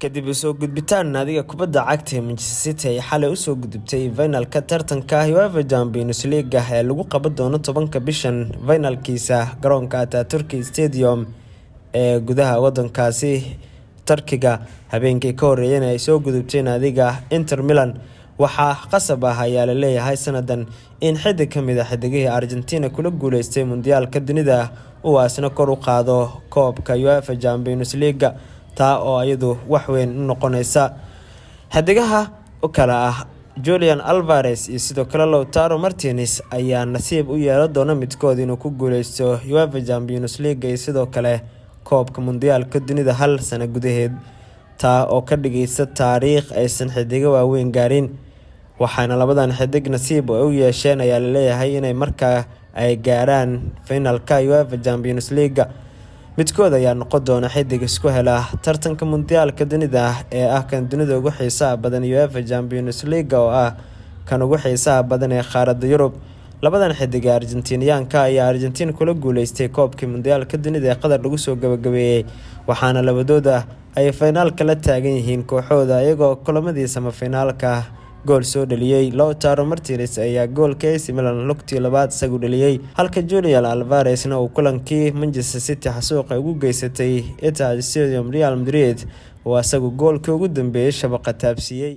kadib soo gudbitaan naadiga kubadda cagta Manchester City ay xalay u soo gudubtay finalka tartanka UEFA Champions League ee lagu qaban doono 10 bishan finalkiisa garoonka Atatürk Stadium ee gudaha wadankaasi Turkiga habeenkii ka horeeyay ay soo gudubtay naadiga Inter Milan waxa qasab ah ayaa la leeyahay sanadan in xiddig kamid ah xiddigaha Argentina kula guuleystay Mundialka dunida oo asna kor u qaado koobka UEFA Champions League taa oo ayadu wax weyn noqonaysa xiddigaha oo kala ah Julian Alvarez iyo sidoo kale Lautaro Martinez ayaa nasiib u yeelan doona midkood inuu ku guuleysto UEFA Champions League iyo sidoo kale koobka Mundialka dunida hal sano gudaheed taa oo ka dhigaysa taariikh aysan xiddiga waaweyn gaarin waxaana labadan xiddig nasiib u yeesheen ayaa la leeyahay inay markaa ay gaaraan finalka UEFA Champions League midkood ayaa noqon doona xiddig isku hela tartanka Mundialka dunida ee ah kan dunida ugu xiisaha badan UEFA Champions League oo ah kan ugu xiisaha badan ee qaaradda Yurub labadan xiddig Argentinianka ayaa Argentina kula guuleystay koobkii Mundialka dunida ee qadar lagu soo gabagabeeyay waxaana labadooda ay finalka la taagan yihiin kooxooda iyagoo kulamadii semifinalka gool soo dhaliyay Lautaro Martinez ayaa goolka AC Milan lugtii labaad isagu dhaliyay halka Julian Alvarez uu kulankii Manchester City xasuuqa ugu geysatay Etihad Stadium Real Madrid oo asagu goolka ugu dambeeyay shabaqa taabsiyay